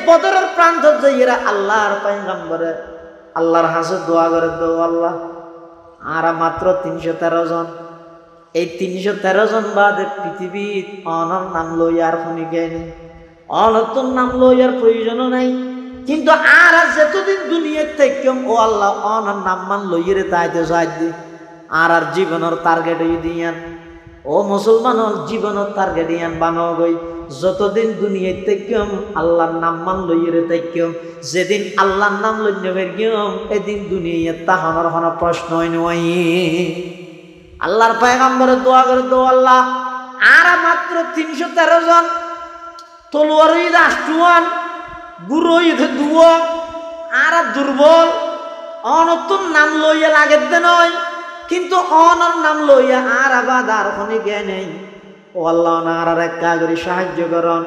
বদরের প্রান্ত যাইরা আল্লাহর পয়গম্বরে আল্লাহর হাসে দোয়া করে দাও আল্লাহ আর মাত্র 313 জন এই 313 জন বাদে পৃথিবীত অনর নাম লইয়ার শুনি গেনি অনতন নাম লইয়ার প্রয়োজনও নাই কিন্তু আর যতদিন দুনিয়ার থেকেম ও আল্লাহ অনর নাম মান লইরে তাইতে সাহায্য আর জীবনের টার্গেট দিয়ান ও মুসলমানের জীবনের টার্গেট ইয়ান বানো গই যতদিন দুনিয়ার থেকেম আল্লাহর নাম মান লইরে থেকেম যেদিন আল্লাহর নাম লইবে গিয়ম এদিন দুনিয়ার তাহানোর কোনো প্রশ্নই নয় আল্লাহর পয়গম্বরে দোয়া করে দো আল্লাহ আর মাত্র 313 জন তলোয়ার ঈদ আষ্টুয়ান গুরু ঈদ দুয়া আর দুর্বল অনতুন নাম লইয়া লাগে দে নয় কিন্তু অনর নাম লইয়া আর আবাদ আর কোনো জ্ঞান নেই ও আল্লাহ আর এক কাগরি সাহায্য করন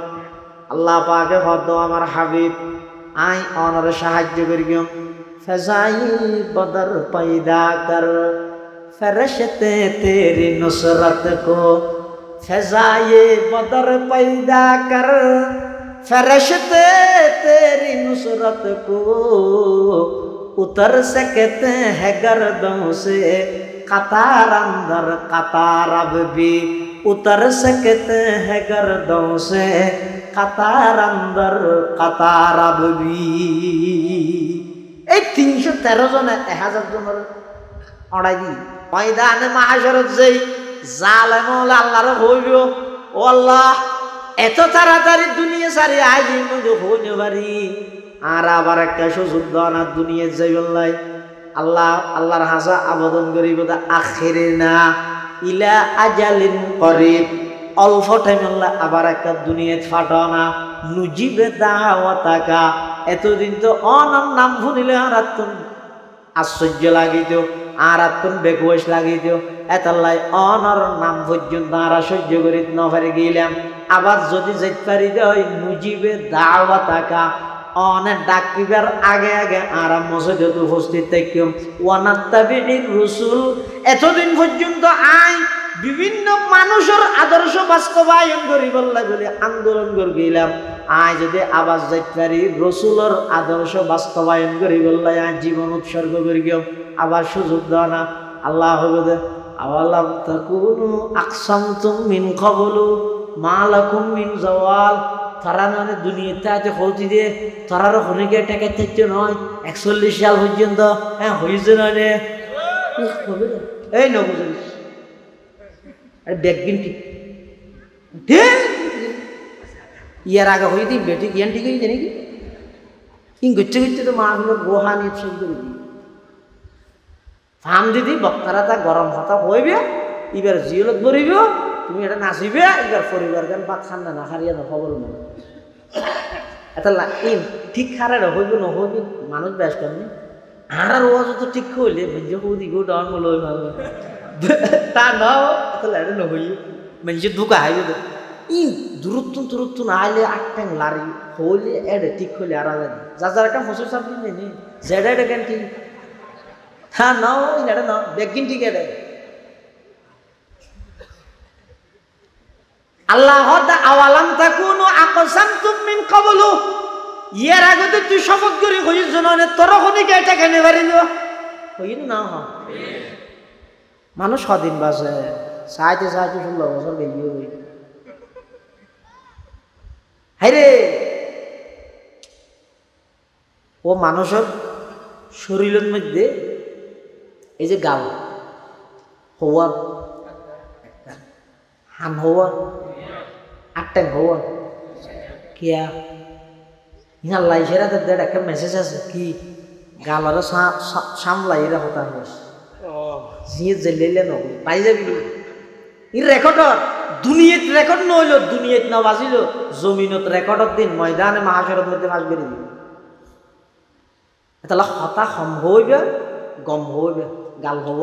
আল্লাহ পাকে হদ আমার হাবিব আই অনরে সাহায্য করিও ফজাই বদর পয়দা কর फरिश्ते तेरी नुसरत को फजाए बदर पैदा कर फरिश्ते तेरी नुसरत को उतर सकते हैं गर्दों से कतार अंदर कतार अब भी उतर सकते हैं गर्दों से कतार अंदर कतार अब भी 313 জন 1000 জনের অড়াই দি ময়দানে মাহশরত যেই জালেমুল আল্লাহর হইব ও আল্লাহ এত তাড়াতাড়ি দুনিয়া সারি আজ মধ্যে হইতে পারি আর আবার একটা সুযোগ দাও না দুনিয়া যাইবলাই আল্লাহ আল্লাহর হাসা আবেদন করিব দা আখিরিনা ইলা আজালিন করিব অল্প টাইম আল্লাহ আবার একটা দুনিয়া ফাটাও না নুজিবে দাওয়াতাকা এতদিন তো অনাম নাম শুনিলে আর আশ্চর্য লাগিত আর আত্মন বেকুশ লাগিত এতাল্লাই অনর নাম পর্যন্ত আর সহ্য করি নফারে গেলাম আবার যদি যেতে পারি দেয় নুজিবে দাওয়া থাকা অনেক ডাকিবার আগে আগে আর মসজিদে উপস্থিত থাকিম ওয়ানাত্তাবির রসুল এতদিন পর্যন্ত আই বিভিন্ন মানুষের আদর্শ বাস্তবায়ন করি বললা বলে আন্দোলন করে গেলাম আয় যদি আবার যাইতে পারি রসুলের আদর্শ বাস্তবায়ন করি বললা জীবন উৎসর্গ করি গেম আবার সুযোগ দাও না আল্লাহ হবে আওয়ালাম তাকুনু আকসামতুম মিন ক্বাবলু মা লাকুম মিন জাওয়াল তারা মানে দুনিয়াতে আছে হতি দিয়ে তারারও হনিকে টাকা থাকছে নয় 41 সাল পর্যন্ত হ্যাঁ হয়েছে না রে এই নবুঝে আরে ব্যাগিন ঠিক ইয়ার আগে হয়ে দিই বেটি জ্ঞান ঠিক হয়েছে নাকি কিং গচ্ছে গচ্ছে তো মা হলো গোহা নিয়ে শুরু করে দিই ফার্ম দিদি বক্তারা তা গরম হতা হইবে এবার জিওলত বরিব তুমি এটা নাচিবে এবার পরিবার গান ভাত খান না হারিয়া না খবর নেই এটা ঠিক খারে হইব নহইব মানুষ ব্যাস করেনি আর ওয়াজ তো ঠিক হইলে বুঝে হই গো ডাউন বলো ভালো তা নাও তাহলে এটা নহই মানে দুকা হাইবে দূরত্ব না আইলে আটটাং লারি হইলে এডে ঠিক হইলে আর যা যার একটা ফসল সাপ দিন নেই জেডা এটা কেন ঠিক হ্যাঁ নাও এটা নাও বেগিন ঠিক এটা আল্লাহ আওয়ালাম তাকুনু আকসামতুম মিন ক্বাবলু ইয়ার আগে তো তুই শপথ করি হইছ জননে তোর খনিকে এটা কেন পারিল হইন না হ মানুষ স্বাধীন বাসে সাইতে 16 বছর গেলিও হই হাইরে ও মানুষের শরীরের মধ্যে এই যে গাল হওয়া হান হওয়া আটটাং হওয়া কিয়া ইনাল্লাই সেরা তাদের একটা মেসেজ আছে কি গালারও সামলাই এরা হতা হয়েছে জিয়ে জেলে ন পাই যাবি ই রেকর্ডর দুনিয়াত রেকর্ড নহইল দুনিয়াত না বাজিল জমিনত রেকর্ডর দিন ময়দানে মাহাশরের মধ্যে ফাঁস করে দিল তাহলে হতা সম হইবে গম হইবে গাল হব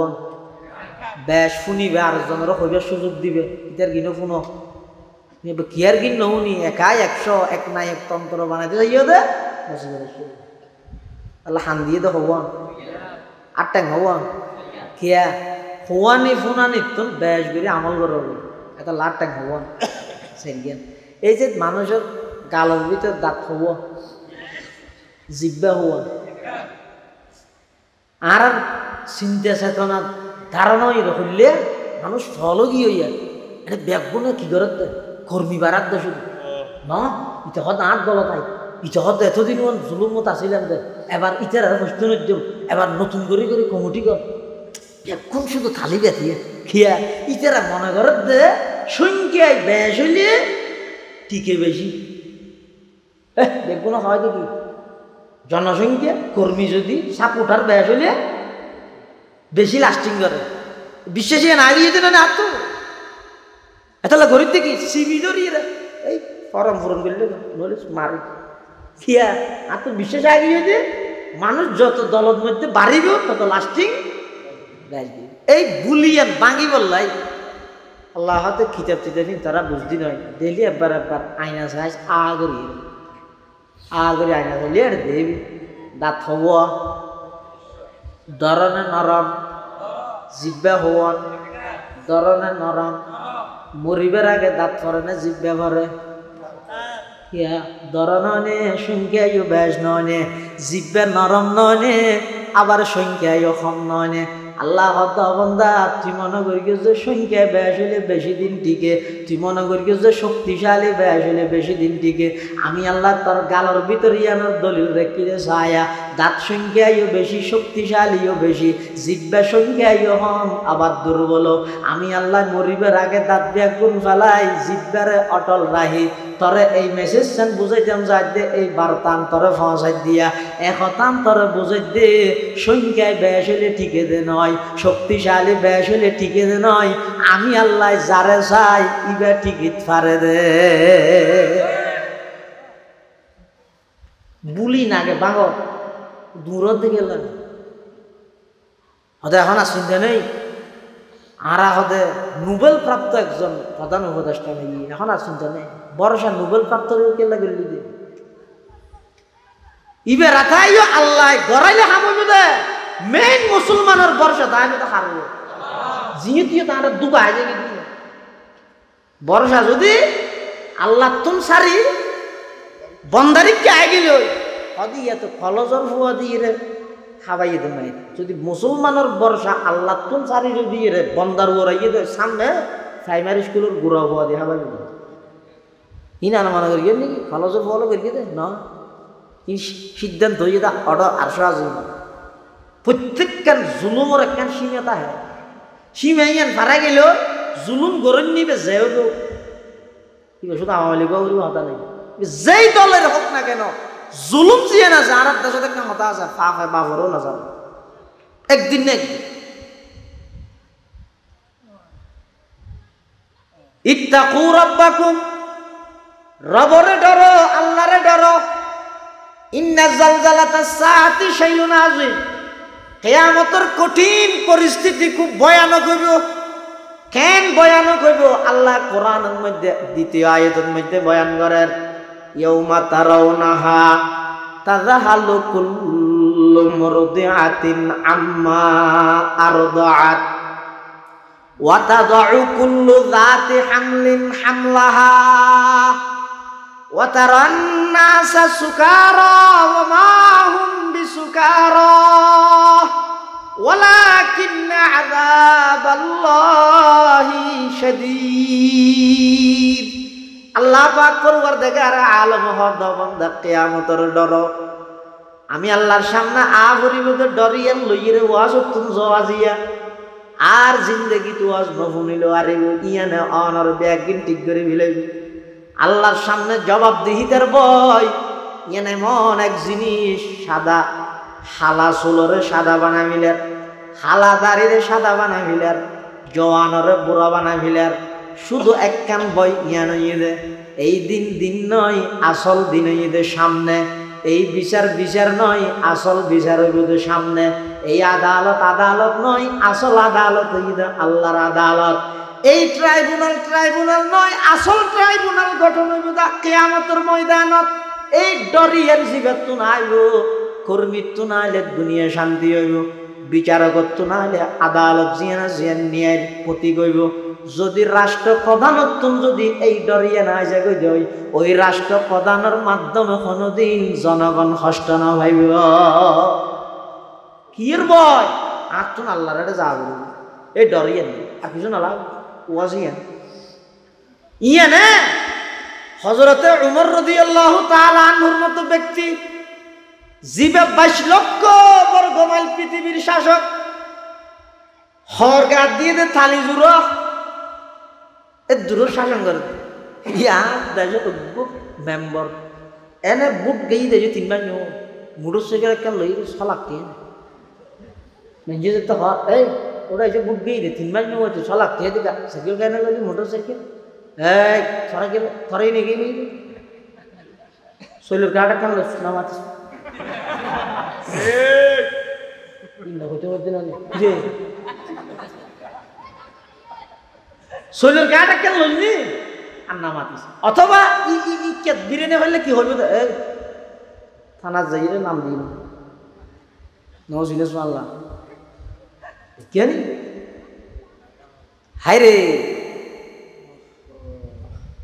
বেশ শুনিবে আর জনেরও হইবে সুযোগ দিবে ইতার গিনো শুনো কিয়ার গিন নহুনি একাই 100 এক নাই এক তন্ত্র বানাইতে যাইও দে আল্লাহ হান দিয়ে তো হব আটটাং হব কিয়া হওয়ানি ফোনানি তো বেশ করে আমল করব এটা লাটটাং হব সেগেন এই যে মানুষের গালের ভিতর দাঁত হব জিব্বা হওয়া আর চিন্তা চেতনা ধারণা হইলে মানুষ ফলগি হইয়া এটা ব্যাগুনে কি করে কর্মী বাড়ার দে শুধু ন ইটা হত আট গলত আই ইটা হত এতদিন জুলুমত আসিলাম দে এবার ইটার আর নষ্ট নজ্জম এবার নতুন করে করে কমিটি কর এখন শুধু থালি বেঁধিয়ে খিয়া ইটারা মনে করেন দে সংখ্যায় বেশ হইলে টিকে বেশি দেখবো না হয় দেখি জনসংখ্যা কর্মী যদি সাপোর্টার বেশ হইলে বেশি লাস্টিং করে বিশ্বাসী না দিয়ে দেন না তো এতলা গরিব দেখি সিবি ধরিয়ে এই ফরম ফরম করলে মারি খিয়া আর তো বিশ্বাস আগিয়ে যে মানুষ যত দলের মধ্যে বাড়িব তত লাস্টিং এই বুলিয়ান ভাঙি বললাই আল্লাহ হাতে খিতাব চিতাবি তারা বুঝদি নয় ডেলি একবার আয়না সাইজ আগরি আয়না চাইলে আর দেবি দাঁত হব ধরনে নরম জিব্বা হওয়ান ধরনে নরম মরিবার আগে দাঁত পরে না জিব্বা ভরে ধরনে সংখ্যায়ও বেশ নয় জিব্বা নরম নয় আবার সংখ্যায়ও কম নয় আল্লাহ বন্দা তুই মনে করি যে সংখ্যা বেশ হলে বেশি দিন টিকে তুই মনে করি যে শক্তিশালী বেশ হলে বেশি দিন টিকে আমি আল্লাহ তোর গালর ভিতরে আনার দলিল রেখে ছায়া দাঁত সংখ্যায়ও বেশি শক্তিশালীও বেশি জিব্বা সংখ্যায়ও হম আবার দুর্বল আমি আল্লাহ মরিবার আগে দাঁত দিয়া গুণ ফেলাই জিব্বারে অটল রাহি তরে এই মেসেজ সেন বুঝাইতাম যাই দে এই বার্তান তরে পৌঁছাই দিয়া একতান তরে বুঝাই দে সংখ্যায় বেশ হলে টিকে দে নয় শক্তিশালী বেশ হলে টিকে দে নয় আমি আল্লাহ যারে চাই ইবা টিকিট পারে দে বুলি নাগে বাঙ দূরের দিকে গেলেন হদে এখন আর চিন্তা নেই আর হদে নোবেল প্রাপ্ত একজন প্রধান উপদেষ্টা নেই এখন আর চিন্তা নেই বর্ষা নোবেল প্রাপ্ত কে লাগে ইবে রাতাইও আল্লাহ গড়াইলে হামু দে মেইন মুসলমানের বর্ষা তাই তো হারব জিয়ে তারা দুবাই যাবে বর্ষা যদি আল্লাহ তুম সারি বন্দারিককে আগে হদি এত ফলজর ফুয়া দিয়ে রে খাবাইয়ে দে মাই যদি মুসলমানের বর্ষা আল্লাহ তুম সারি দিয়ে রে বন্দার ওরাইয়ে দে সামনে প্রাইমারি স্কুলের গুড়া ফুয়া দিয়ে খাবাই ইনা না মনে করি নাকি ফলজর ফলো করি দে না ই সিদ্ধান্ত হয়ে দা অর্ডার আরশা প্রত্যেকখান জুলুমের একখান সীমাতা হ্যাঁ সীমাইয়ান ভাড়া গেল জুলুম গরণ নিবে যেও তো শুধু আওয়ামী লীগ হতা নেই যেই দলের হোক না কেন জুলুম জিয়ে না যায় আর দেশে একটা হতা আছে পাপে বাবরও না যাবে একদিন না একদিন ইত্তাকু রাব্বাকুম রবরে ডরো আল্লাহরে ডরো ইন্না জালজালাতাস সাআতি শাইউন আযীম কিয়ামতের কঠিন পরিস্থিতি খুব ভয়ানক হইব কেন ভয়ানক হইব আল্লাহ কোরআনের মধ্যে দ্বিতীয় আয়াতের মধ্যে বয়ান করেন ইয়াউমা তারাউনাহা তাযাহালু কুল্লু মুরদিআতিন আম্মা আরদাআত ওয়া তাদাউ কুল্লু যাতি হামলিন হামলাহা ওয়া তারান নাসা সুকারা ওয়া মা হুম বিসুকারা ওয়ালাকিন্না আযাবাল্লাহি শাদীদ আল্লাহ পাক পরওয়ারদিগার আলম হদ বান্দা কিয়ামতের ডর আমি আল্লাহর সামনে আবরিব তো ডরিয়ান লইরে ওয়াজ তুম জওয়াজিয়া আর জিন্দেগি তো ওয়াজ নফুনিল আরে ইয়ানে অনর ব্যাগিন ঠিক করে ভিলাই আল্লাহর সামনে জবাবদিহিতার বয় ইয়ানে মন এক জিনিস সাদা হালা চুলরে সাদা বানা মিলার হালা দাড়িরে সাদা বানা মিলার জওয়ানরে বুড়া বানা মিলার শুধু একখান বই ইয়ান ইয়ে এই দিন দিন নয় আসল দিন ঈদের সামনে এই বিচার বিচার নয় আসল বিচার ঈদের সামনে এই আদালত আদালত নয় আসল আদালত ঈদের আল্লাহর আদালত এই ট্রাইব্যুনাল ট্রাইব্যুনাল নয় আসল ট্রাইব্যুনাল গঠন হইব কিয়ামতের ময়দানত এই ডরিয়ার জিগাত তো নাইব কর্মীর তো নাইলে দুনিয়া শান্তি হইব বিচারকত্ব না হলে আদালত জিয়ানা জিয়ান ন্যায় প্রতি গইব যদি রাষ্ট্র প্রধানত্ব যদি এই ডরিয়ে না যায় গই ওই রাষ্ট্র প্রধানের মাধ্যমে কোনোদিন জনগণ কষ্ট না ভাইব কির বয় আটজন আল্লাহর এটা যা বলব এই ডরিয়ে নেই আর কিছু না লাগ ওয়াজিয়ান ইয়া না হযরতে উমর রাদিয়াল্লাহু তাআলা আনহুর মতো ব্যক্তি জিবে 22 লক্ষ বর্গ মাইল পৃথিবীর শাসক হর গাদ দিয়ে দে থালি জুরো এ দূর শাসন করে ইয়া দেশ মেম্বার এনে বুক গই দে 3 বার নো মোটরসাইকেল কেন লই সলাকে নিজে তো এই ওরা যে বুক গই দে 3 বার নো তো সলাকে দিগা সাইকেল কেন লই মোটরসাইকেল এই থরা গেল থরাই নে গই সইলের গাড়া কেন লই নামাজ শৈলের গাটা কেন লইনি আর নামাতিস অথবা বিরিয়ানি হইলে কি হইব থানা যাইলে নাম দিন নজিলে আল্লাহ কেন হাই রে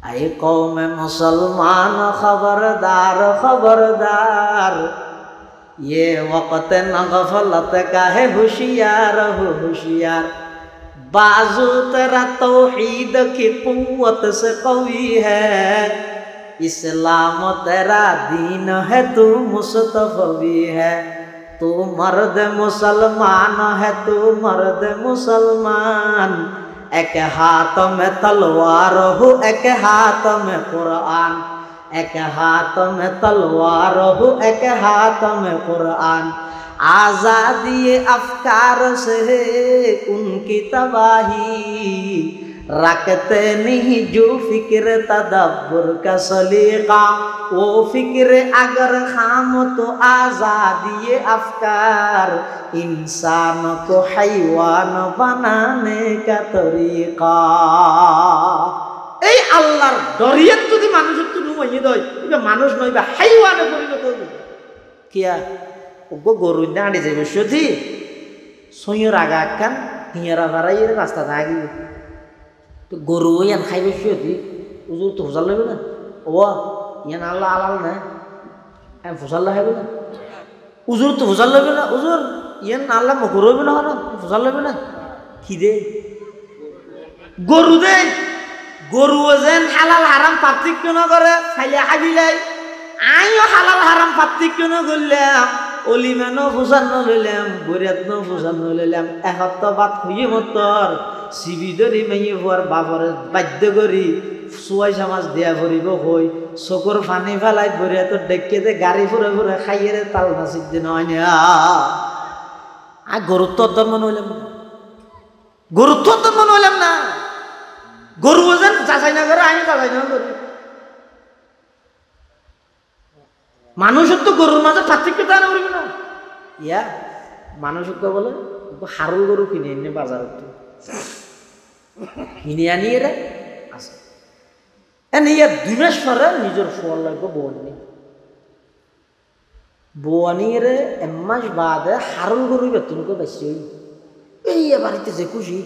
আই কওমে মুসলমান খবরদার খবরদার ये वक़्त न गफलत का है होशियार हो होशियार बाजू तेरा तौहीद की कुव्वत से कवी है इस्लाम तेरा दीन है तू मुस्तफ़वी है तू मर्द मुसलमान है तू मर्द मुसलमान एक हाथ में तलवार हो एक हाथ में कुरान एक हाथ में तलवार हो एक हाथ में कुरान आज़ादी अफकार से उनकी तबाही रखते नहीं जो फिक्र तदब्बर का सलीका वो फिक्र अगर खाम तो आज़ादी अफकार इंसान को हैवान बनाने का तरीका এই আল্লাহর ডরিয়ত যদি মানুষের তো নুমাইয়ে দেয় এটা মানুষ নয় বা হাইওয়ানে পরিণত হবে কিয়া ওগো গরু দাঁড়িয়ে যাবে সজি সইয়ের আগা কান হিয়ারা বাড়াইয়ের রাস্তা থাকি তো গরু ইয়ান খাইবে সজি উজুর তো ফসল লাগবে না ও ইয়ান আল্লাহ আলাল না আমি ফসল লাগাবে না উজুর তো ফসল লাগবে না উজুর ইয়ান আল্লাহ মকর হইবে না ফসল লাগবে না কি দে গরু দে গরু যেন হালাল হারাম পার্থক্য না করে খাইলে খাবিলাই আইও হালাল হারাম পার্থক্য না করলাম অলিমানো ফুসানো লইলাম বরিয়াত ফুসানো লইলাম এসপ্ত বাদ হইয়ে মতর সিবি ধরি মাইয়ে হওয়ার বাপরে বাধ্য করি চুয়াই চামাচ দিয়া ভরিব হই চকুর ফানি ফেলাই বরিয়াতর ডেকে গাড়ি ফুরে ফুরে খাইয়ে তাল নাচিত দিন হয় না আর গরুত্ব ধর্ম নইলাম গরুত্ব ধর্ম নইলাম না গরু যেন যাচাই না করে আমি যাচাই না করি মানুষের তো গরুর মাঝে পার্থক্য তা না করিব না ইয়া মানুষের বলে হারুল গরু কিনে এনে বাজারত কিনে আনি এরা আছে এনে ইয়া 2 মাস পরে নিজের ফল লাগবে বউ আনি এরে 1 মাস বাদে হারুল গরু বেতনকে বেশি এই বাড়িতে যে খুশি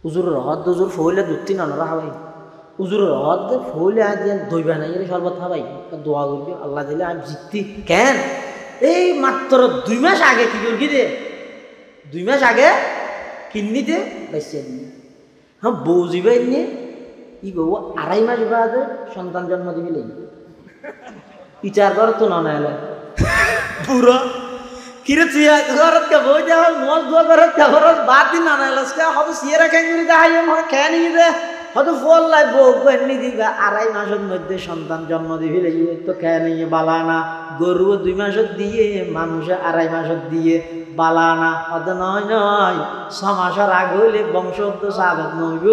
উজুর রহদ উজুর ফইলে 2-3 আনরা হবাই উজুর রহদ ফইলে আজ দইবা নাই এর শরবত হবাই দোয়া করবি আল্লাহ দিলে আমি জিততি কেন এই মাত্র 2 মাস আগে কি করবি রে 2 মাস আগে কিন্নিতে বেশি হ্যাঁ বউ জিবাই নি ই বউ 2.5 মাস বাদে সন্তান জন্ম দিবি লাগি বিচার কর তো না নাইলে পুরো কিরে চিয়া ঘরত কে বই দেওয়া মজ দোয়া ঘরত কে ঘরত বাদ দিন না নাইলসকে হয়তো সিয়ারা ক্যাঙ্গুরি দেখাই মনে খেয়ে নিয়ে দে হয়তো ফল লাই বউ এমনি দিবা 2.5 মাসের মধ্যে সন্তান জন্ম দিবি লাগি তো খেয়ে নিয়ে বালানা গরু 2 মাসত দিয়ে মানুষে 2.5 মাসত দিয়ে বালানা হয়তো নয় 6 মাসের আগে হইলে বংশোদ্ধ সাধক নইব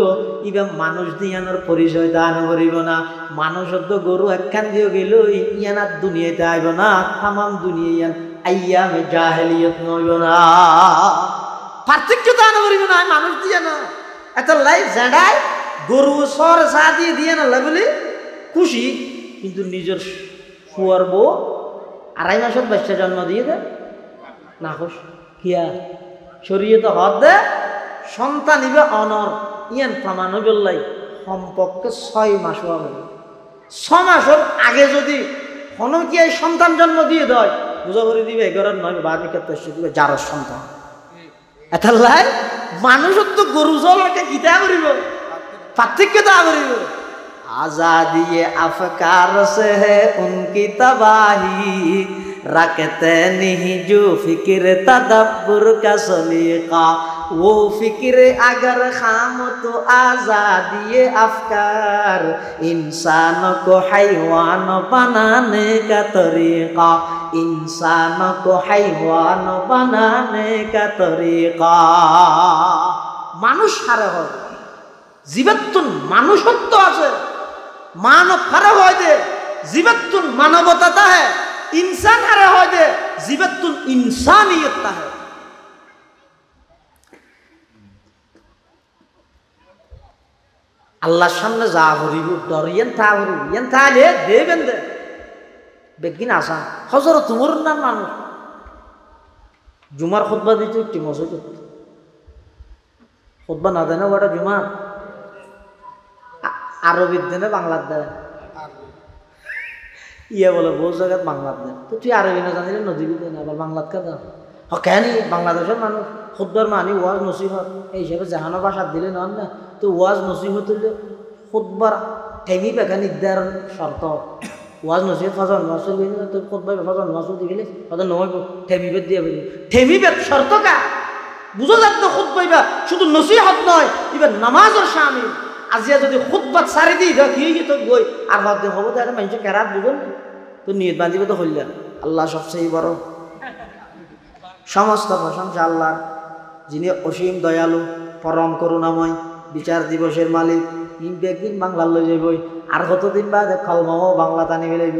ইবা মানুষ দিয়ানোর পরিচয় দান করিব না মানুষত্ব গরু একখান দিয়ে গেল ইয়ানার দুনিয়াতে আইব না তামাম দুনিয়া ইয়ান আইয়ামে জাহেলিয়ত নইব না পার্থক্য দান করিব না মানুষ দিয়ে না এত লাই জেডাই গরু সর সা দিয়ে না লাগলে খুশি কিন্তু নিজের শুয়ার বউ 2.5 মাসের বাচ্চা জন্ম দিয়ে দে না খুশ কিয়া শরীয়তে হদ দে সন্তান ইবে অনর ইয়ান প্রমাণ হইবলাই সম্পর্কে 6 মাস হবে। 6 মাসের আগে যদি হনো কি এই সন্তান জন্ম দিয়ে দেয় বুঝা করে দিবে 11 9 12 ক্ষেত্রে দিবে যার সন্তান এটা লাই মানুষের তো গরু জলকে কিতা করিব পার্থক্য তা করিব। आजादी अफकार से है उनकी तबाही रखते नहीं जो फिक्र तदब्बुर का सलीका वो फिक्र अगर खाम तो आजादी अफकार इंसान को हैवान बनाने का तरीका इंसान को हैवान बनाने का तरीका। मानुष हारे हो जीवत्तुन मानुषत्व আছে मानव हरे हो दे जीवत्तुन मानवता है इंसान हरे हो दे जीवत्तुन इंसानियत है। আল্লাহর সামনে যা হরিব ডরিয়েন তা হরিব ইয়ান তাহলে দেবেন দে বেগিন আসান হযরত তোমার নাম মানুষ জুমার খুতবা দিতে একটি মসজিদ খুতবা না দেন ওটা জুমা আরবির দেনে বাংলার দেয় ইয়ে বলে বহু জায়গায় বাংলার দেয় তো তুই আরবি না জানিলে নদীবি দেন আবার বাংলাত কে দেন কেন বাংলাদেশের মানুষ খুতবার মানি ওয়াজ নসিহত এই হিসাবে জাহানো ভাষা দিলে নন না তো ওয়াজ নসিহত হইলে খুতবার ঠেঙি বেখানি দেওয়ার শর্ত ওয়াজ নসিহত ফজর নসল গেলে তো খুতবা ফজর নসল দিয়ে গেলে ফজর নয় ঠেমি বেদ দিয়ে বলি ঠেমি বেদ শর্ত কা বুঝো যাক তো খুতবাইবা শুধু নসিহত নয় এবার নামাজের শামিল আজিয়া যদি খুতবা সারি দিই কি তো গই আর ভাব দিয়ে হবো তো একটা মানুষের কেরাত বুঝুন তো নিয়ত বাঁধিবে তো হইলেন আল্লাহ সবচেয়ে বড় সমস্ত প্রশংসা আল্লাহ যিনি অসীম দয়ালু পরম করুণাময় বিচার দিবসের মালিক একদিন বাংলার লই যাবই আর কতদিন বাদে খলমাও বাংলা টানি ফেলাইব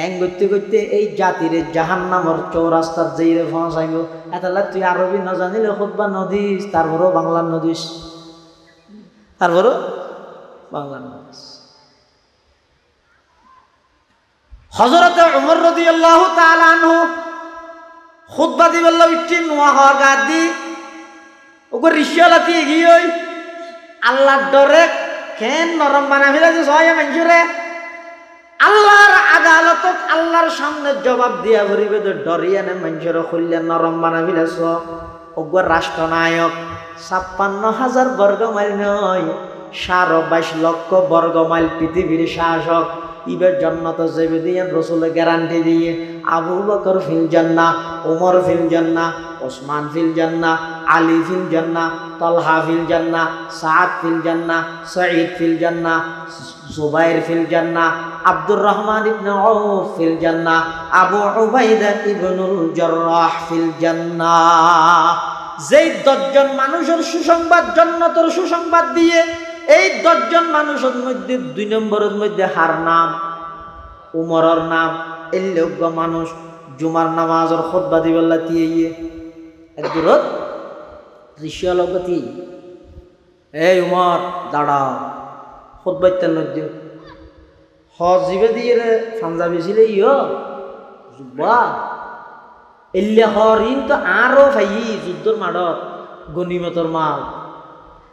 এং করতে করতে এই জাতির জাহান্নামর চৌরাস্তার যেইরে পৌঁছাইব এতলা তুই আরবি না জানিলে খুতবা নদিস তারপরও বাংলার নদিস তারপরও বাংলার নদিস। হযরত উমর রাদিয়াল্লাহু তাআলা আনহু খুতবা দিবেল্লা উঠি নোয়া হওয়ার গাদ দি ওকে রিশালাতি এগিয়ে আল্লাহর ডরে কেন নরম বানা ফেলে যে সবাই মানুষরে আল্লাহর আদালতত আল্লাহর সামনে জবাব দিয়া ভরিবে তো ডরিয়া নে মানুষের খুললে নরম বানা ফেলেছ ওগর রাষ্ট্রনায়ক ৫৬,০০০ বর্গ মাইল নয় ২২ লক্ষ বর্গ মাইল পৃথিবীর শাসক ইবের জান্নাত যাবে দিয়ে রাসূল গ্যারান্টি দিয়ে আবু বকর ফিল জান্নাহ ওমর ফিল জান্নাহ ওসমান ফিল জান্নাহ আলী ফিল জান্নাহ তালহা ফিল জান্নাহ সাদ ফিল জান্নাহ সাঈদ ফিল জান্নাহ জুবাইর ফিল জান্নাহ আব্দুর রহমান ইবনে আউফ ফিল জান্নাহ আবু উবাইদা ইবনুল জাররাহ ফিল জান্নাহ। যেই 10 জন মানুষের সুসংবাদ জান্নাতের সুসংবাদ দিয়ে এই 10 জন মানুষের মধ্যে 2 নম্বরের মধ্যে হার নাম উমরের নাম এই লোক মানুষ জুমার নামাজের খুতবা দিবেল্লা দিয়ে এক দূরত ঋষিয়া লগতি এই উমর দাঁড়াও খুতবাইতেন মধ্যে হজিবে দিয়ে রে পাঞ্জাবি ছিল ইয় জুব্বা এল্লা হরিন তো আরো ভাই যুদ্ধর মাঠত গনিমতর মাল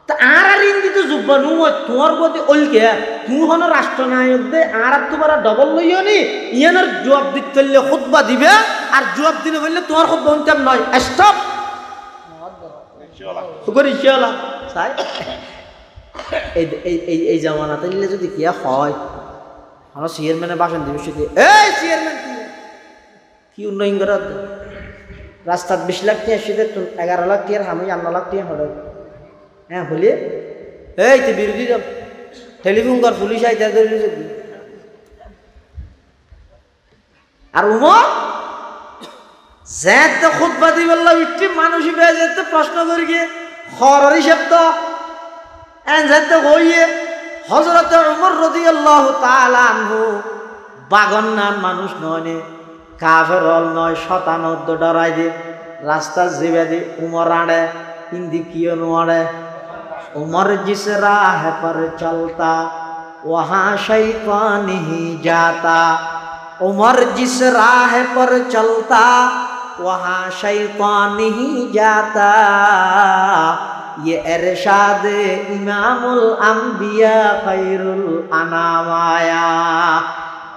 তা আর ইন্দিতে জুব্বা নু তোমার প্রতি ওলকে তুই হন রাষ্ট্রনায়ক দে আর তোমার ডবল লইও নি ইয়ানোর জবাব দিতে ফেললে খুতবা দিবে আর জবাব দিলে বললে তোমার খুতবা অন্তিম নয় স্টপ ইনশাআল্লাহ সাই এই জামানাতে নিলে যদি কিয়া হয় আমার চেয়ারম্যানের ভাষণ দিবে শুধু এই চেয়ারম্যান কি উন্নয়ন করার রাস্তার 20 লাখ টাকা সেটা 11 লাখ টাকার আমি 9 লাখ টাকা হলো হ্যাঁ হলে এই তুই বিরোধী টেলিফোন কর পুলিশ আই আর উমর যেতে খুতবা দিবেল্লা উঠি মানুষই বেয়ে যেতে প্রশ্ন করি গিয়ে হরর হিসেব তো এন যেতে হইয়ে হযরত উমর রাদিয়াল্লাহু তাআলা আনহু বাগন্নান মানুষ নয় কাফের হল নয় শতানত ডরাই দে রাস্তা জিবে দে উমর আড়ে হিন্দি কিয় নোয়াড়ে उमर जिस राह पर चलता वहाँ शैतान ही जाता उमर जिस राह पर चलता वहाँ शैतानी ही जाता ये इरशाद इमामुल अंबिया खैरुल अनाम आया।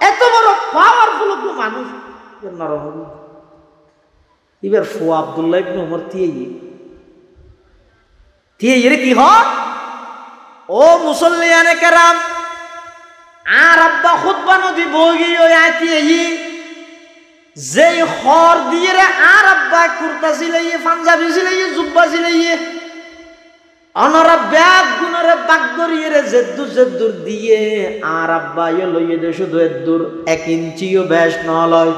এত বড় পাওয়ারফুল মানুষ নরম এবার ফু আব্দুল্লাহ ইবনে ওমর তিয়ে কি হয় ও মুসল্লিয়ানে কেরাম আর আব্বা খুতবা নদী বগি ওই আইতিয়ে যেই হর দিয়ে রে আর আব্বা কুর্তা সিলাইয়ে পাঞ্জাবি সিলাইয়ে জুব্বা সিলাইয়ে অনরা ব্যাগ গুনরে বাগ করিয়ে রে জেদ্দুর দিয়ে আর আব্বা লইয়ে দে শুধু এদ্দুর 1 ইঞ্চিও বেশ নলয়।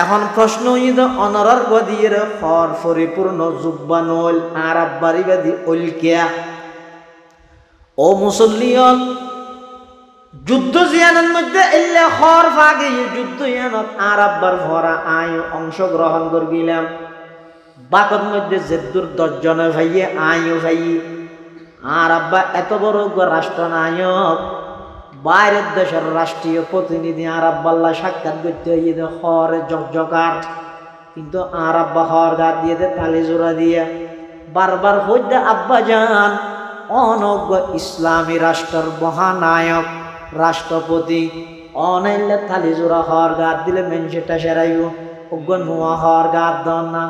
এখন প্রশ্ন ইদ অনরার গদিয়ে রে হর পরিপূর্ণ জুব্বা নল আর আব্বারি বাদি ওলকিয়া ও মুসল্লিয়ন যুদ্ধ জিয়ানের মধ্যে এলে হর ভাগে যুদ্ধ জিয়ানত আর আব্বার ভরা আয় অংশগ্রহণ করগিলাম বাকর মধ্যে জেদ্দুর 10 জনে ভাইয়ে আয়ও ভাই আর আব্বা এত বড় রাষ্ট্রনায়ক বাইরের দেশের রাষ্ট্রীয় প্রতিনিধি আর আব্বাল্লা সাক্ষাৎ করতে হইয়ে হরে জকজকার কিন্তু আর আব্বা হর গা দিয়ে দে তালি জোড়া দিয়ে বারবার হইতে আব্বা যান অনজ্ঞ ইসলামী রাষ্ট্রের মহানায়ক রাষ্ট্রপতি অনাইলে থালি জোড়া হর গাত দিলে মেনসেটা সেরাইও অজ্ঞান নোয়া হর গাত দন না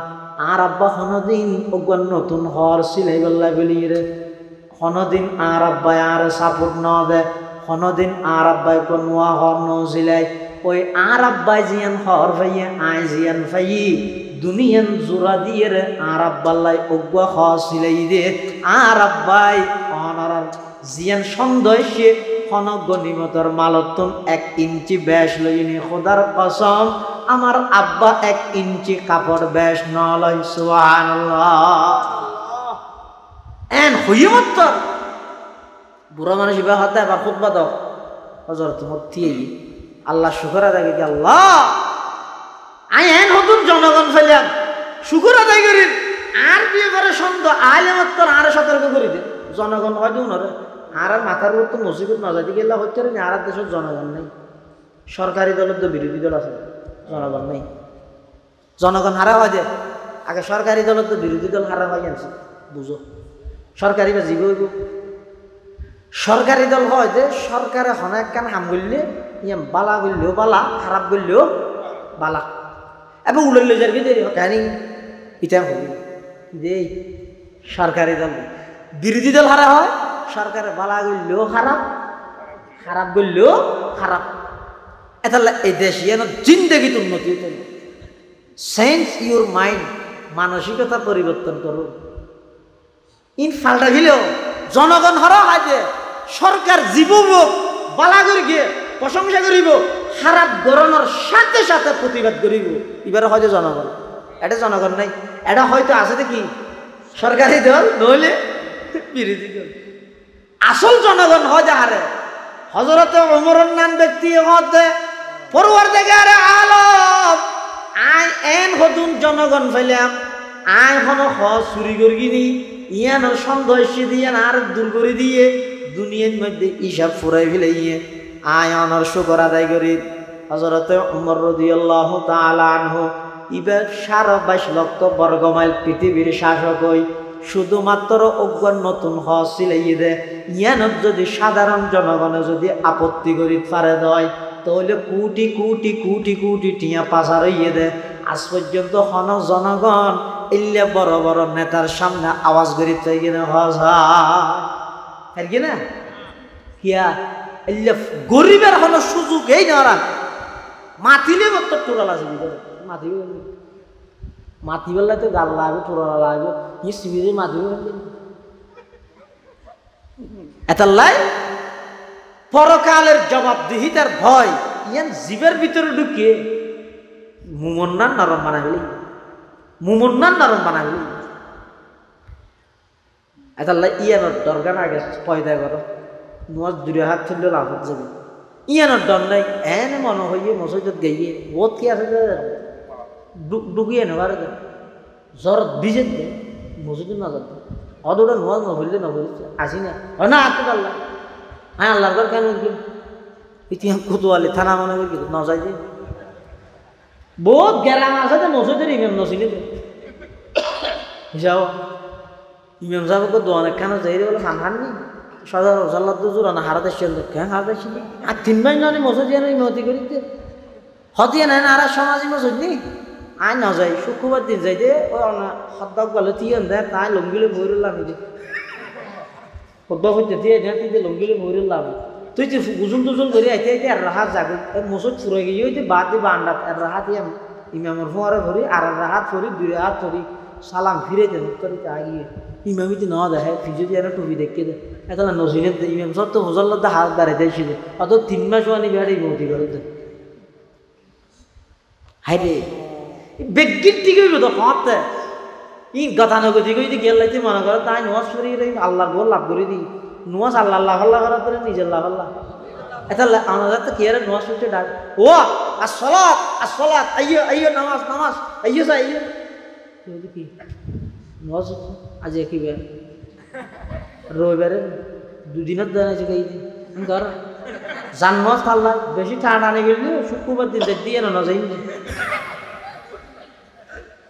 আর আব্বা হনদিন অজ্ঞান নতুন হর সিলাই বল্লা বলিয়ে হনদিন আর আব্বাই আর সাপোর্ট ন দে হনদিন আর আব্বাই কোন নোয়া হর ন সিলাই ওই আর আব্বাই জিয়ান হর ভাইয়ে আয় জিয়ান ভাই দুনিয়ান জোড়া দিয়ে রে আর আব্বাল্লাই অজ্ঞ হর সিলাই দে আর আব্বাই অনার জিয়ান সন্দেশে গনিমতর মালতন 1 ইঞ্চি বেশ লইনি খোদার কসম আমার আব্বা 1 ইঞ্চি কাপড় বেশ ন লই সুবহানাল্লাহ এন হইমত বুড়া মানুষ ইবা হতে আবার খুতবা দাও হযরত মুফতি আল্লাহ শুকর আদায় করি আল্লাহ আই এন হতুন জনগণ ফেলাম শুকর আদায় করি আর বিয়ে করে সন্দ আলেমত আর সতর্ক করি দে জনগণ হয় দিও না রে আর মাথার উপর তো মুসিবত না যাইতে গেলে হচ্ছে না আর দেশের জনগণ নেই সরকারি দলের তো বিরোধী দল আছে জনগণ নেই জনগণ হারা হয় যে আগে সরকারি দলের তো বিরোধী দল হারা হয় আনছে বুঝো সরকারি বা জীব সরকারি দল হয় যে সরকারে হনাক কান হাম করলে ইয়াম বালা করলেও বালা খারাপ করলেও বালা এবং উড়লে যাবি দেরি কেন এটা হবি যে সরকারি দল বিরোধী দল হারা হয় সরকারে বালা করলেও খারাপ খারাপ করলেও খারাপ এটা এই দেশ যেন জিন্দগিতে উন্নতি হতে চেঞ্জ ইউর মাইন্ড মানসিকতা পরিবর্তন করো ইন ফাল্টা গেলেও জনগণ হারা হয় যে সরকার জীবব বালা করে গিয়ে প্রশংসা করিব খারাপ গরণের সাথে সাথে প্রতিবাদ করিব এবারে হয়তো জনগণ এটা জনগণ নাই এটা হয়তো আছে দেখি সরকারি দল নইলে বিরোধী দল আসল জনগণ হয় যাহারে হযরত ওমরের নাম ব্যক্তি হতে পরওয়ারদিগারে আলম আই এন হতুন জনগণ ফেলাম আই হন হ চুরি করিনি ইয়ান সন্দেশ দিয়ে আর দূর করে দিয়ে দুনিয়ার মধ্যে হিসাব ফুরাই ফেলাইয়ে আয় অনর শুকর আদায় করি হযরত ওমর রাদিয়াল্লাহু তাআলা আনহু ইবার 22 লক্ষ বর্গমাইল পৃথিবীর শাসক হই শুধুমাত্র অজ্ঞান নতুন হজ সিলাইয়ে দে ইয়ানত যদি সাধারণ জনগণে যদি আপত্তি করি পারে দেয় তাহলে কোটি কোটি কোটি কোটি টিয়া পাচার হইয়ে দে আজ পর্যন্ত হন জনগণ ইল্লে বড় বড় নেতার সামনে আওয়াজ করি তাই কিনা হজ হয় কি না কিয়া ইল্লে গরিবের হলো সুযোগ এই না মাতিলে মতো টোরাল আছে মাতি মাতি বললে তো গাল লাগবে টোরা লাগবে ই সিবিরে মাতি এতাল্লাই পরকালের জবাবদিহিতার ভয় ইয়ান জীবের ভিতরে ঢুকে মুমন্নান নরম বানাবি মুমন্নান নরম বানাবি এতাল্লাই ইয়ানোর দরকার আগে পয়দা করো নোয়াজ দূরে হাত ফেললে লাভ যাবে ইয়ানোর ডর নাই এনে মনে হইয়ে মসজিদত গাইয়ে বহুত কি আছে ডুবিয়ে নেবার জ্বর ভিজে দে মসজিদে না যাবে অদৌড়া নোয়াজ নভরলে নভরিছে আসি না হয় না আত্ম আল্লাহ হ্যাঁ আল্লাহর ঘর কেন ইতিহাস কুতুয়ালি থানা মনে করি ন যাই যে বহুত গ্যারাম আছে তো মসজিদের ইমাম নসিনে যাও ইমাম সাহেবকে দোয়ান একখানা যাই বলে মানহাননি সদর রসাল্লাহ তো জোর না হারাতে ছিল কেন হারাতে ছিল আর 3 মাস নয় মসজিদ যেন ইমতি করিতে হতিয়া নাই না আর সমাজই মসজিদ নি আয় না যাই শুক্রবার দিন যাই দে ওই সদ্দাক গেলে তিয়ান দেয় তাই লঙ্গিলে বইরলাম যে সদ্দাক হইতে দিয়ে তুই লঙ্গিলে বইরলাম তুই যে গুজুল টুজুল করে আইতে আইতে আর রাহাত যাগো মসজিদ ফুরে গিয়ে হইতে বাদ দিবা আন্ডাত আর রাহাত ইমামের ফোয়ারে ধরি আর রাহাত ধরি 2 রাহাত ধরি সালাম ফিরে দেন উত্তরিতে আগিয়ে ইমামিতে না দেখে ফিজে দিয়ে টুপি দেখে দেয় এত নসিনের ইমাম সব তো ফজল্লাতে হাত দাঁড়াইতে ছিল অত 3 মাস মানে বিহারে ইমতি করে দেয় হাই রে বেগির ঠিক হইব তো হতে ই গতানুগতি করে গেল লাইতে মনে করে তাই নোয়াজ করি আল্লাহর গোল লাভ করে দিই নোয়াজ আল্লাহ আল্লাহ করার তোর নিজের লাভ আল্লাহ এটা আমাদের তো কি আর নোয়াজ করতে ডাক ও আসসালাত আইয়ো আইয়ো নামাজ নামাজ আইয়ো যা আইয়ো কি নোয়াজ আজ কি বে রবিবারে 2 দিনের দিন আছে কই ঘর জান্নাত আল্লাহ বেশি ঠান্ডা নেই গেল শুক্রবার দিন দিয়ে না যাই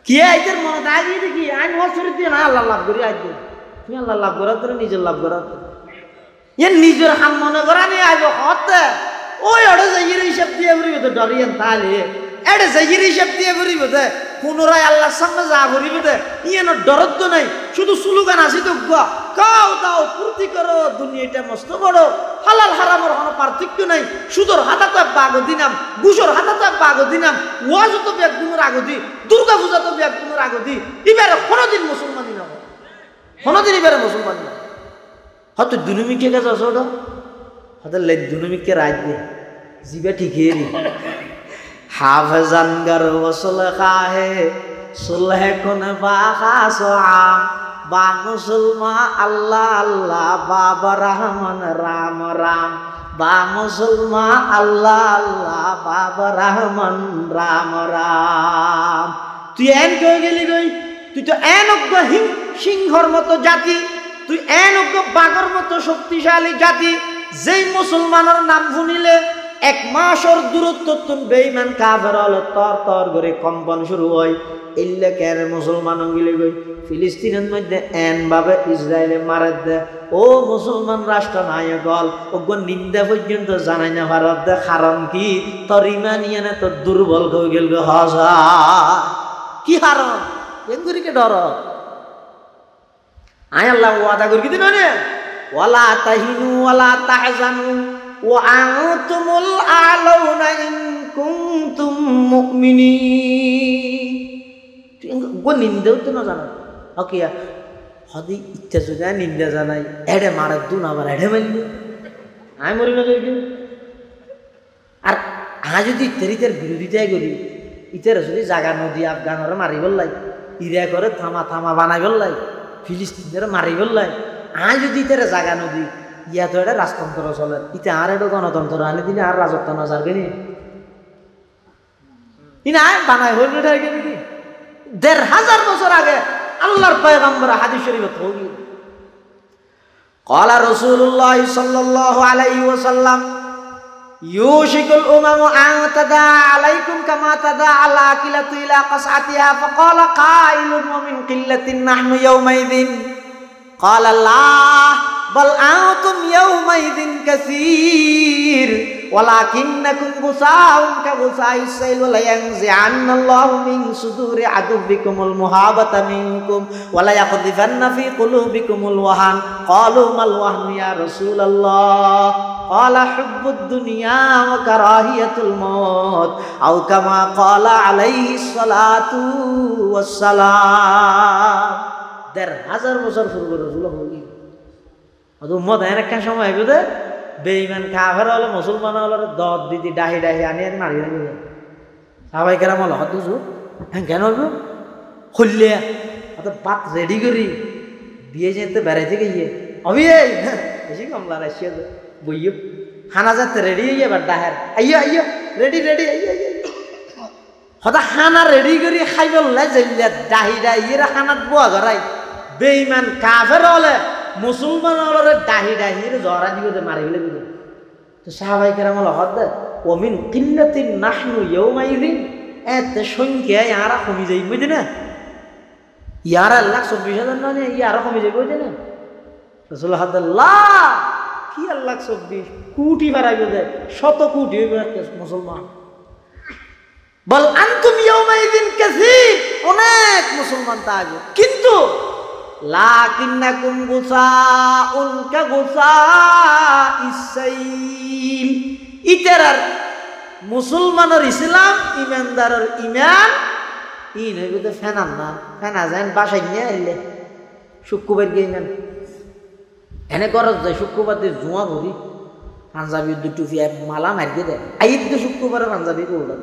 কি আইতের মনে দাঁড়িয়ে দেখি আইন ওয়াসুরি দিয়ে না আল্লাহ লাভ করি আইতে তুমি আল্লাহ লাভ করা তোর নিজের লাভ করা নিজের হাম মনে করা নিয়ে আইব হতে ওই ওটা যাইয়ের হিসাব দিয়ে বলিব তো ডরিয়েন তাহলে এটা যাইয়ের হিসাব দিয়ে বলিব তো পুনরায় আল্লাহর সামনে যা বলিব তো ইয়ে না ডরত তো নাই শুধু স্লোগান আসি তো কাও দাও পূর্তি করো দুনিয়াটা মস্ত বড় হালাল হারামের কোনো পার্থক্য নাই সুদর হাতা তো বাগ দিনাম ঘুষর হাতা তো বাগ দিনাম ওয়াজ তো ব্যাগ গুণের আগতি দুর্গা পূজা তো ব্যাগ গুণের আগতি এবারে কোনোদিন মুসলমানই না কোনোদিন এবারে মুসলমানই না হয়তো দুনুমিকে গেছে ওটা হয়তো দুনুমিকে রাত দে জিবা ঠিকই হাফেজান গার ওসল খাহে সুলহে কোন বাহাসো আম বা মুসলমান আল্লাহ আল্লাহ বাবা রহমান রাম রাম বা মুসলমান আল্লাহ আল্লাহ বাবা রহমান রাম রাম তুই এন কই গেলি গই তুই তো এনজ্ঞ সিংহর মতো জাতি তুই এনজ্ঞ বাঘর মতো শক্তিশালী জাতি যেই মুসলমানের নাম শুনিলে 1 মাসের দূরত্ব তুন বেঈমান কাফের হলে তর তর করে কম্পন শুরু হয় ইল্লে কেন মুসলমান গিলে গই ফিলিস্তিনের মধ্যে এন ভাবে ইসরায়েলে মারে দে ও মুসলমান রাষ্ট্র নায়ক হল ওগো নিন্দা পর্যন্ত জানাই না ভারত দে কারণ কি তোর ইমানিয়ানে তোর দুর্বল হয়ে গেল হাজা কি হারণ এগুরিকে ডর আয় আল্লাহ ওয়াদা করি দিন না ওয়ালা তাহিনু ওয়ালা তাহজানু ওয়া আনতুমুল আলাউনা ইন কুনতুম মুমিনিন গো নিন্দাও তো না জানা ওকে হদি ইচ্ছা যদি নিন্দা জানাই এড়ে মারে দুন আবার এড়ে মারল আমি মরি না যাই আর যদি ইত্যাদিদের বিরোধিতাই করি ইতার যদি জাগা নদী আফগানরে মারি বললাই ইরা করে থামা থামা বানাই বললাই ফিলিস্তিনদের মারি বললাই যদি ইতারে জাগা নদী ইয়া তো এটা রাজতন্ত্র চলে ইটা আর এটা গণতন্ত্র আনি দিলে আর রাজত্ব না যাবে নি ইনা বানাই হইল নাকি 1500 বছর আগে আল্লাহর পয়গম্বর হাদিস শরীফে হই ক্বালা রাসূলুল্লাহ সাল্লাল্লাহু আলাইহি ওয়াসাল্লাম ইউশিকুল উমামু আন তাদা আলাইকুম কামা তাদা আলা কিলাতু ইলা qas'atiha faqala qailun wa min qillatin nahnu yawmaidhin qala la bal antum yawmaidhin kaseer walakinnakum gusaa'un ka gusaa'is sayl wa la yanzi'anna Allahu min suduri aduwwikumul muhabata minkum wa la yaqdhifanna fi qulubikumul wahan qalu mal wahn ya Rasulullah qala hubbud dunya wa karahiyatul maut aw kama qala alaihi salatu wassalam 1500 বছর পূর্বে রাসূল হই আর উম্মত এরকম সময় হইবে দে বেঈমান কাফের হলে মুসলমান হলে দদ দিদি ডাহি ডাহি আনি আর মারি দিবে সবাই কেরাম হল হত জু হ্যাঁ কেন হইব খুললে অত বাত রেডি করি বিয়ে যেতে বেড়াইতে গিয়ে অবি বেশি কমলা রাশিয়া বইও খানা যাতে রেডি হইয়া এবার ডাহের আইয়া আইয়া রেডি রেডি আইয়া হতা খানা রেডি করি খাই বললে জেলিয়া ডাহি ডাহি এরা খানাত বুয়া গড়াই বেঈমান কাফের হলে মুসলমান হলে ডাহি ডাহি জরা দিবে মারি ফেলে দিবে তো সাহাবাই কেরাম হল হদ ওমিন কিল্লাতিন নাহনু ইয়াউমাইযিন এতে সংখ্যা ইয়ারা কমে যাই বুঝলি না, ইয়ারা 1,24,000 না ইয়ারা কমে যাই বুঝলি না। রাসূল হাদাল্লাহ কি 1,24,000 কোটি বাড়াইবে দেয়, 100 কোটি হইবে মুসলমান। বল আনতুম ইয়াউমাইযিন কাসীর, অনেক মুসলমান থাকবে, কিন্তু লাকিন্নাকুম গুসাউন কাগুসাইস সাইল। ইতারার মুসলমানের ইসলাম, ইমানদারের ইমান ইন হইবে তো ফেনার না, ফেনা যায় বাসায় নিয়ে আইলে শুক্রবার গিয়ে নেন এনে করত যায়, শুক্রবার দিয়ে জুয়া ভরি পাঞ্জাবি দুটুফি মালা মারিয়ে দেয়, আইত তো শুক্রবারে পাঞ্জাবি করলাম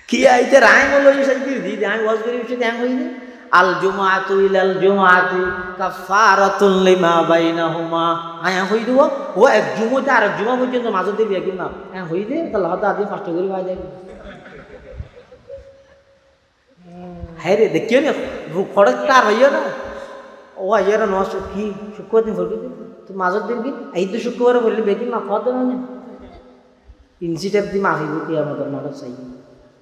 কি আইতে রায় বলো দি আমি ওয়াজ করি বিষয় হ্যাং হইনি। আল জুমাআতু ইলাল জুমাআতি কাফারাতুল লিমা বাইনাহুমা, আয়া হই দিব ও এক জুমাতে আর এক জুমা পর্যন্ত মাঝে দিবি কি না হ্যাঁ হই দে তাহলে হয়তো আদি 5টা করে পাই যায়। হ্যাঁ রে দেখিও না খড়ক তার হইও না, ও আইয়ার নষ্ট কি শুক্রবার দিন ভরবি তো মাঝের দিন কি এই তো শুক্রবারে বললি বেকি মাফ হতে না ইনসিটেপ দি মাফ হইব কি আমাদের মাঠে চাই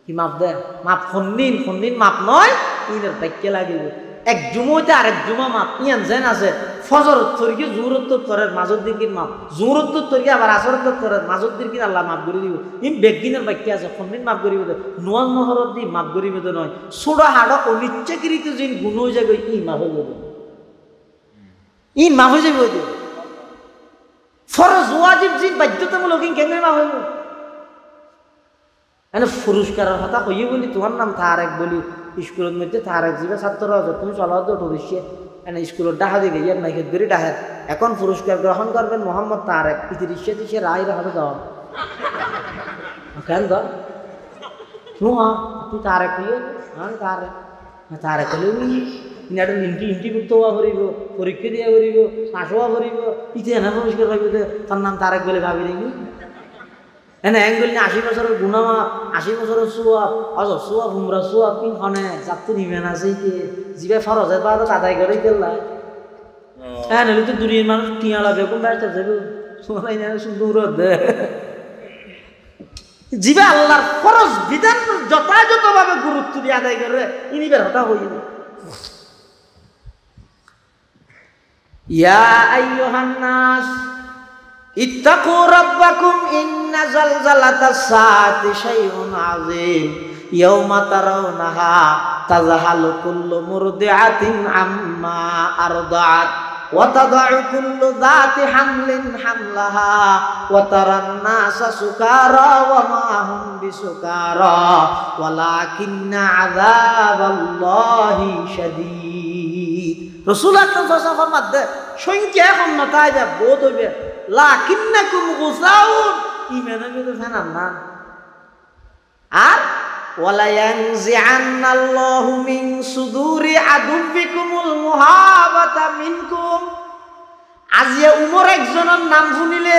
কি মাপ দেয়, মাপ ফন্দিন মাপ নয় ইনের বাক্যে লাগিব। এক জুমোতে আরেক জুমা মাপ ইয়ান যেন আছে ফজর তরিকে জোহরত করে মাঝর দিন মাপ, জোহরত তরিকে আবার আসরত করে মাঝর দিন আল্লাহ মাপ করে দিব। ইন বেগিনের বাক্য আছে ফন্দিন মাপ করিব দে, নোয়াজ নহরত দি মাপ করিব দে নয়, ছোড়া হাড় অনিচ্ছাকৃত যিন গুণ হয়ে যাবে ই মাপ হয়ে যাবে, ই মাপ হয়ে যাবে। ফরজ ওয়াজিব যিন বাধ্যতামূলক কেন মাপ হইব, এনে পুরস্কারের কথা কইয়ে বলি তোমার নাম তারেক বলি স্কুলের মধ্যে তারেক যাবে ছাত্র আছে তুমি চলো তো ঢুকছে এনে স্কুলের ডাহা দিকে ইয়ার নাইকে ধরে ডাহের এখন পুরস্কার গ্রহণ করবেন মোহাম্মদ তারেক ইতিরিশে দিশে রায় রাখাতে দাও কেন দাও তুই তারেক হইয়ে হ্যাঁ তারেক তারেক হলেও ইনাটা ইন্টি হওয়া করিব পরীক্ষা দিয়া করিব পাশ হওয়া করিব ইতি এনে পুরস্কার পাইব তার নাম তারেক বলে ভাবি দেখি এনে এঙ্গুল 80 বছরের গুণামা 80 বছরের সোয়াব অজ সোয়াব হুমরা সোয়াব কিনখনে যাত্রী নিবেন আছে জিবে ফরজের বাদ আদায় করে গেলাই হ্যাঁ নইলে তো দুনিয়ার মানুষ টিয়ালা বেগুন ব্যস্ত যাবে সোনাই না সুন্দর দে জিবে আল্লাহর ফরজ বিধান যথাযথভাবে গুরুত্ব দিয়ে আদায় করে ইনিবের হতা হই ইয়া আইয়ুহান নাস ইত্তাকু রাব্বাকুম ইন্না জালজালাতাস সাআতি শাইউন আযীম ইয়াওমা তারাউনাহা তাযহালু কুল্লু মুরদিআতিন আম্মা আরদাআত ওয়া তাদাউ কুল্লু যাতি হামলিন হামলাহা ওয়া তারান নাসা সুকারা ওয়া মা হুম বিসুকারা ওয়ালাকিন্না আযাবাল্লাহি শাদীদ। রাসূল আকরাম সাল্লাল্লাহু আলাইহি ওয়াসাল্লাম ফরমাতে সংখ্যা কম না তাই যা বহুত হইবে লাকিন্নাকুম গুসাউন ঈমানের মধ্যে ফানান না আর ওয়ালা ইয়ানজিআন্নাল্লাহু মিন সুদুরি আদুবিকুমুল মুহাবাতা মিনকুম। আজিয়া উমর একজনের নাম শুনিলে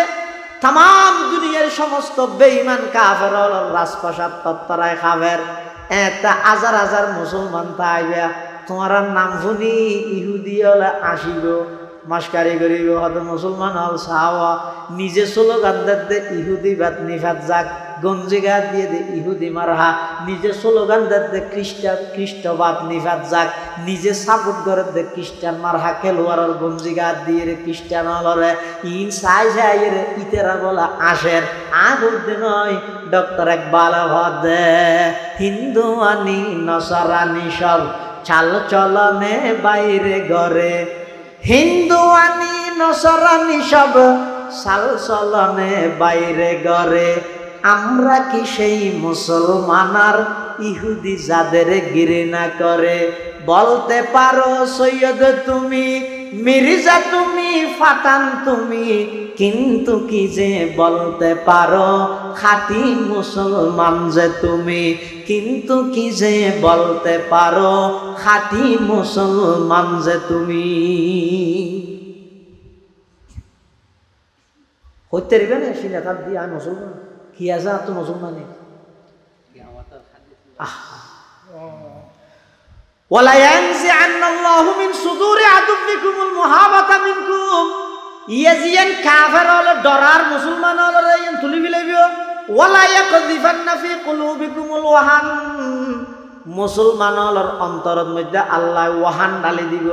তাম দুনিয়ার সমস্ত বেঈমান কাফের রাজপ্রাসাদ তত্তরায় খাবের এটা হাজার হাজার মুসলমান তাইবা তোমার নাম শুনি ইহুদি হলে আসিব মাস্কারি করিব হয়তো মুসলমান হল সাহাওয়া নিজে স্লোগান দে ইহুদি বাদ নিফাত যাক গঞ্জিগা দিয়ে দে ইহুদি মারহা নিজে স্লোগান দে খ্রিস্টবাদ নিফাত যাক নিজে সাপোর্ট করে দে খ্রিস্টান মারহা খেলোয়াড়ের গঞ্জিগা দিয়ে রে খ্রিস্টান হলরে ইন সাই রে ইতেরা বলা আসের আগুদে নয় ডক্টর একবাল হদে হিন্দু আনি নসারানি সব চাল চলনে বাইরে ঘরে হিন্দু আনি নসরানি সব সাল চলনে বাইরে ঘরে আমরা কি সেই মুসলমানার ইহুদি যাদের ঘৃণা করে বলতে পারো সৈয়দ তুমি মির্জা তুমি ফাটান তুমি কিন্তু কি যে বলতে পারো খাঁটি মুসলমান যে তুমি কিন্তু কি যে বলতে পারো খাঁটি মুসলমান যে তুমি হইতে পারবে না সে নেতার দিয়ে আমি মুসলমান কি আছে আর তো মুসলমানে ওয়ালা ইয়ানজিআন্নাল্লাহু মিন সুদুরি আদুবিকুমুল মুহাবাতা মিনকুম ইয়াজিয়ান কাফের হলে ডরার মুসলমান হলে ইয়ান তুলি ফেলাইবিও ওয়ালা ইয়াকযিফান্না ফি কুলুবিকুমুল ওয়াহান মুসলমান হলর অন্তরের মধ্যে আল্লাহ ওয়াহান ঢালি দিব।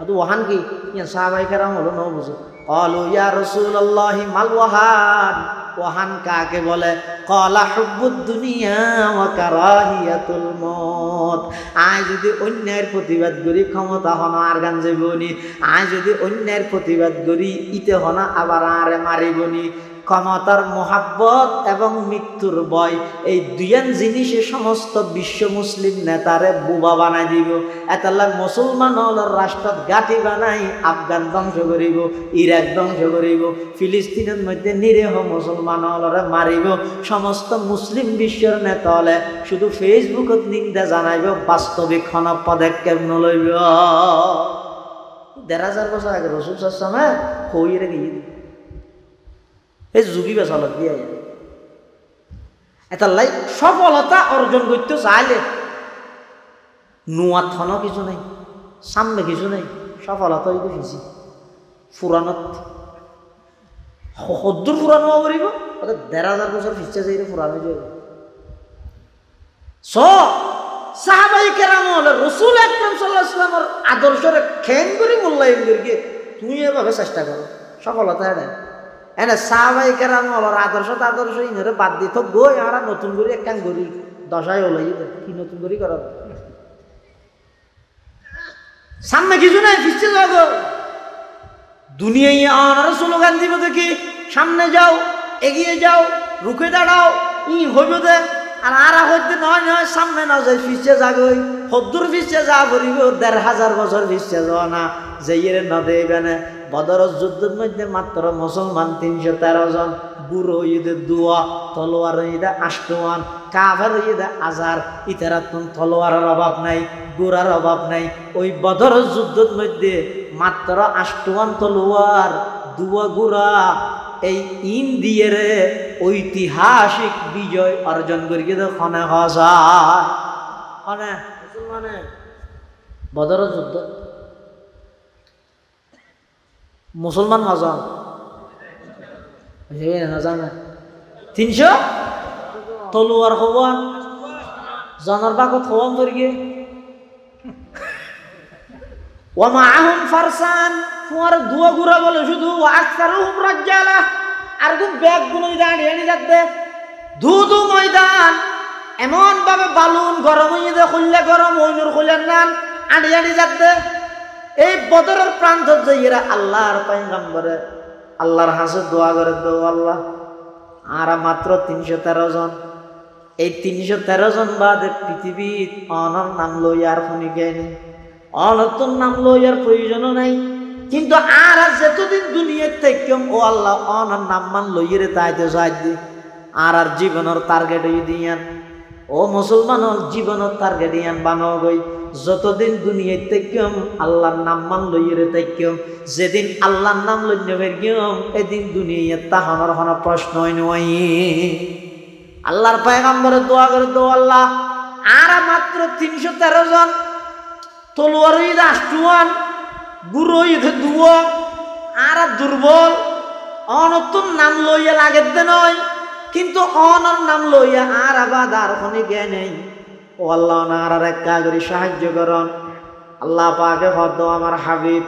তো ওয়াহান কি? ইয়া সাহাবায়ে কেরাম হলো ন বুঝো ক্বালু ইয়া রাসূলুল্লাহি মাল ওয়াহান, ওয়াহান কাকে বলে? ক্বালা হুব্বুদ দুনিয়া ওয়া কারাহিয়াতুল মউত। আয় যদি অন্যের প্রতিবাদ করি ক্ষমতা হন আর গান যাইবনি, আয় যদি অন্যের প্রতিবাদ করি ইতে হন আবার আরে মারিবনি। ক্ষমতার মোহাব্বত এবং মৃত্যুর ভয় এই দুইয়ান জিনিসে সমস্ত বিশ্ব মুসলিম নেতারে বুবা বানাই দিব। এতাল্লা মুসলমান হলের রাষ্ট্র গাঠি বানাই আফগান ধ্বংস করিব, ইরাক ধ্বংস করিব, ফিলিস্তিনের মধ্যে নিরীহ মুসলমান হলরে মারিব। সমস্ত মুসলিম বিশ্বের নেতা হলে শুধু ফেসবুকত নিন্দা জানাইব, বাস্তবিক কোন পদক্ষেপ নলইব। ১,৫০০ বছর আগে রসুল সাল্লাল্লাহু হইয়ে রেখে এই যুগী বেচালত দিয়ে এটা লাই সফলতা অর্জন করতে চাইলে নোয়াত থন কিছু নাই, সামনে কিছু নাই, সফলতা হইতে ফিসি ফুরানত সদ্দুর ফুরানো করিব ১,৫০০ বছর ফিসছে যাই ফুরানো যাইব। সাহাবায়ে কেরাম হলে রসুল আকরাম সাল্লাল্লাহু আলাইহি ওয়াসাল্লামের আদর্শরে খেন করে মূল্যায়ন করি তুমি এভাবে চেষ্টা করো, সফলতা এটা এনে সাহাবায়ে কেরাম হলর আদর্শ ইনরে বাদ দিত গই আমরা নতুন করে এক কাম করি দশায় হলাই কি নতুন করে কর সামনে কিছু নাই ফিসছে যাও দুনিয়ায় আনার স্লোগান দিব দেখি সামনে যাও এগিয়ে যাও রুখে দাঁড়াও হইব দে আর আরা হইতে নয় নয় সামনে না যাই ফিসছে যাগই হদ্দুর ফিসছে যা করিব ১,৫০০ বছর ফিসছে যাওয়া না যাইয়ে না দেবে না। বদরের যুদ্ধের মধ্যে মাত্র মুসলমান ৩১৩ জন, বুড়ো ঈদে দুয়া, তলোয়ার ঈদে আষ্টওয়ান, কাফের ঈদে আজার। ইতারা তলোয়ারের অভাব নাই, গোড়ার অভাব নাই। ওই বদরের যুদ্ধের মধ্যে মাত্র আষ্টওয়ান তলোয়ার, দুয়া গোড়া, এই ইন্দিয়ের ঐতিহাসিক বিজয় অর্জন করিয়ে খনে হসায় খনে মুসলমানে বদরের যুদ্ধ মুসলমান হজন জানে ৩০০ তলোয়ার হবান জনের বাকত হবান করিয়ে ওয়ামাআহুম ফারসান ফুয়ার দুয়া গুরা বলে শুধু আকসারুহুম রাজ্জালা আর কোন ব্যাগ গুলো দাঁড়িয়ে আনি যাচ্ছে ধু ময়দান এমন ভাবে বালুন গরম হয়ে যায় খুললে গরম হইনুর খুলেন নান আনি আনি যাচ্ছে। এই বদরের প্রান্ত যাইরা আল্লাহর পয়গম্বরে আল্লাহর হাসে দোয়া করে দো আল্লাহ আর মাত্র ৩১৩ জন, এই ৩১৩ জন বাদে পৃথিবীর অনর নাম লইয়ার শুনি গেনি, অনতর নাম লইয়ার প্রয়োজনও নাই। কিন্তু আর যতদিন দুনিয়ার থেকে ও আল্লাহ অনর নাম মান লইয়ে তাইতে সাহায্য আর জীবনের টার্গেট দিয়ান ও মুসলমান জীবনের টার্গেট ইয়ান বানো গই যতদিন দুনিয়ার থেকে আল্লাহর নাম মান লইয়ে থাকম, যেদিন আল্লাহর নাম লইবে গিয়ম এদিন দুনিয়ার তাহানোর কোনো প্রশ্নই নয়। আল্লাহর পয়গম্বরে দোয়া করে দো আল্লাহ আর মাত্র ৩১৩ জন, তলোয়ার ঈদ আষ্টওয়ান, বুড়ো ঈদ দুয়া আর দুর্বল অনতুন নাম লইয়া লাগে দে নয়, কিন্তু অনর নাম লইয়া আর আবাদ আর কোনো জ্ঞান নেই। ও আল্লাহ আর একটা করে সাহায্য করন আল্লাহ পাকে হদ আমার হাবিব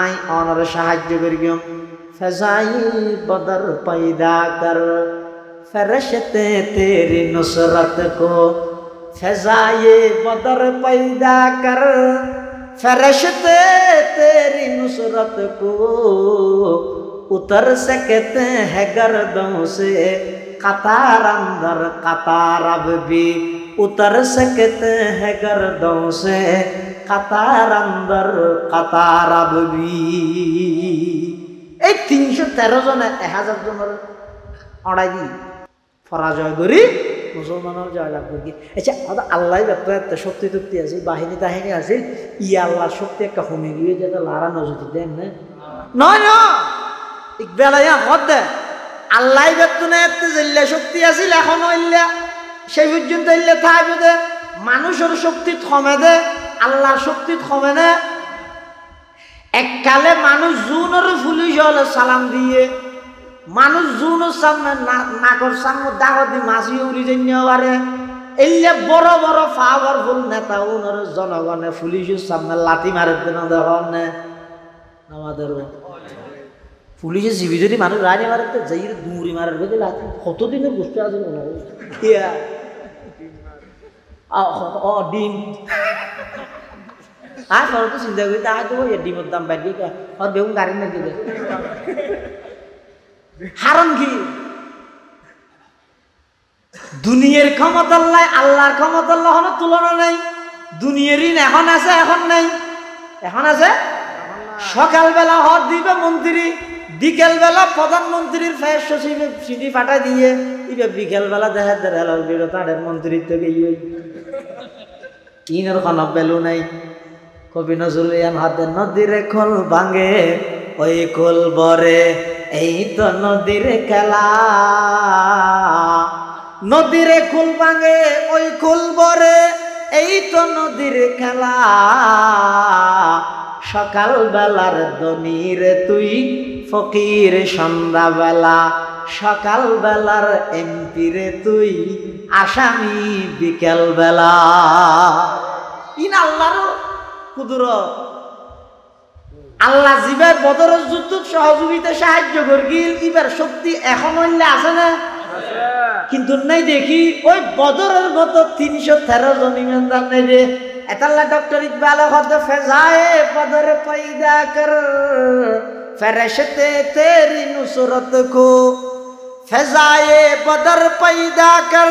আই অনরে সাহায্য করি ফেজাই বদর পয়দা কর ফেরশতে তেরি নুসরত কো, ফেজায়ে বদর পয়দা কর ফেরশতে তেরি নুসরত কো, उतर सकते हैं गर्दों से कतार अंदर कतार अब भी उतर सकते हैं गर्दों से कतार अंदर कतार अब भी। এই ৩১৩ জনে ১,০০০ জনের অড়াই দি পরাজয় করি মুসলমানের জয়লাভ করি। আচ্ছা আল্লাহ এত শক্তি টক্তি আছে বাহিনী তাহিনী আছে ইয়া আল্লাহর শক্তি একটা কমে গিয়ে যেটা লারা নজর দেন না নয় বেলাইয়া হদ দে আল্লাহ বেতনে এত জিল্লা শক্তি আছিল এখন হইলা সেই পর্যন্ত হইলে থাকবে দে মানুষের শক্তি থমে দে আল্লাহর শক্তি থমে না। এককালে মানুষ জুনের পুলিশ হলে সালাম দিয়ে মানুষ জুনের সামনে নাকর সামনে দাগতি মাছি উড়ি যাইয়ারে এলে বড় বড় পাওয়ারফুল নেতা উনার জনগণে পুলিশের সামনে লাথি মারে দেন দেখুন আমাদের পুলিশের জিবি যদি মানুষ রানি মারতে যাই দুমুড়ি মারার বেঁধে লাথি কতদিনের গোষ্ঠী আছে মনে হয় ডিম আর সর তো চিন্তা করি তা তো ডিমের দাম বাড়ি আর বেগুন গাড়ি না দিলে হারণ কি দুনিয়ার ক্ষমতা আল্লাহর ক্ষমতা হলো তুলনা নাই দুনিয়ারই এখন আছে এখন নাই এখন আছে সকালবেলা হর দিবে মন্ত্রী বিকেলবেলা প্রধানমন্ত্রীর ফেস সচিবে চিঠি পাঠাই দিয়ে দিবে বিকেলবেলা দেখা দেয় তাদের মন্ত্রীর থেকে ইনের কোনো বেলু নাই কবি নজরুল হাতে নদীর খোল ভাঙে ওই খোল বরে এই তো নদীর খেলা নদীরে খোল ভাঙে ওই খোল বরে এই তো নদীর খেলা সকাল বেলার দনির তুই ফকির সন্ধ্যাবেলা সকাল বেলার এমপিরে তুই আসামি বিকেল বেলা ইন আল্লাহর কুদরত আল্লাহ জিবার বদরের যুদ্ধ সহযোগিতা সাহায্য করগিল ইবার শক্তি এখন হইলে আছে না কিন্তু নাই দেখি ওই বদরের মতো 313 জন ইমানদার নাই রে এতাল্লা ডক্টর ইকবাল হদ ফেজায়ে বদর পয়দা কর ফেরেশতে তেরি নুসরত কো ফেজায়ে বদর পয়দা কর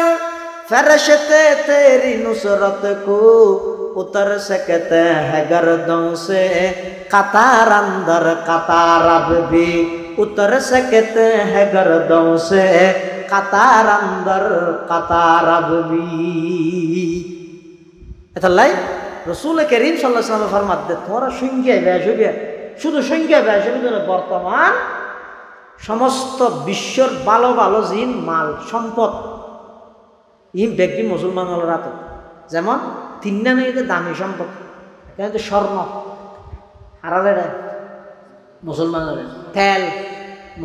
फरिश्ते तेरी नुसरत को उतर सकते हैं गर्दों से कतार अंदर कतार अब भी उतर सकते हैं गर्दों से कतार अंदर कतार अब भी এতালাই রাসূল করিম সাল্লাল্লাহু আলাইহি ওয়াসাল্লাম ফরমাতে তোরা সংখ্যায় বেশবে শুধু সংখ্যায় বেশবে না বর্তমান সমস্ত বিশ্বের ভালো ভালো জিন মাল সম্পদ ইন ব্যক্তি মুসলমান হল রাত যেমন তিনটা নদীতে দামি সম্পদ কিন্তু স্বর্ণ হারালে মুসলমানের তেল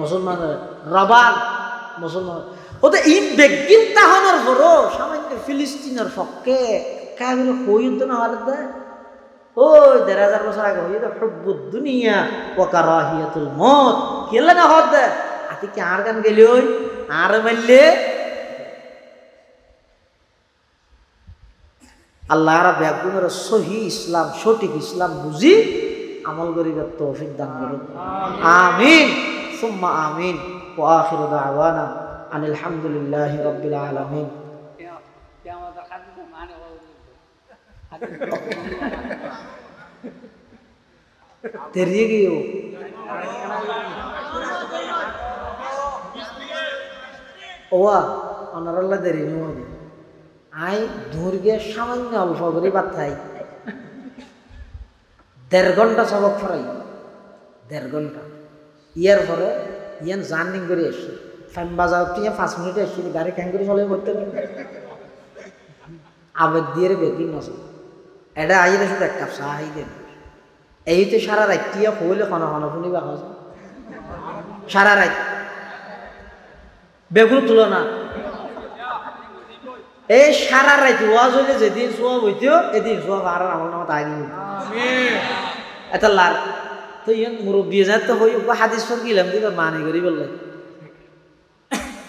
মুসলমানের রবার মুসলমান ওদের ইন ব্যক্তি তাহনের বড় সামান্য ফিলিস্তিনের পক্ষে কাগজ হইত না হারতে ওই 1000 বছর আগে হইতো হুব্বুদ দুনিয়া ওয়া কারাহিয়াতুল মউত কেলা না হদ আতি কি আর গান গেলি ওই আর মারলে আল্লাহ রাব্বুল আলামিনের সহি ইসলাম সঠিক ইসলাম বুঝি আমল করিবার তৌফিক দান করুন আমিন সুম্মা আমিন ওয়া আখিরু দাওয়ানা আনিল হামদুলিল্লাহি রাব্বিল আলামিন তেরিয়ে গিয়েও ওয়া অনারাল্লাহ দেরি নিয়ে আই দুর্গে সামান্য অল্প করে বাথাই 1.5 ঘন্টা সবক ফরাই 1.5 ঘন্টা ইয়ার পরে ইয়ান জার্নিং করে এসছি ফ্যান বাজাও তুই 5 মিনিটে এসছি গাড়ি ক্যাং করে চলে করতে আবেগ দিয়ে বেকিং নসল এটা আইলে শুধু এক কাপ চা আই দেন এইতে সারা রাত টিয়া হইলে খানা খানা শুনিবা হয় সারা রাত বেগুন তুলনা এই সারা রাত ওয়াজ হইলে যেদিন সোয়া হইতেও এদিন সোয়া আর আমার নামত আগে এটা লার তো ইয়ান মুরব্বী যায় তো হই হাদিস ফরগিলাম দিবা মানে করি বললে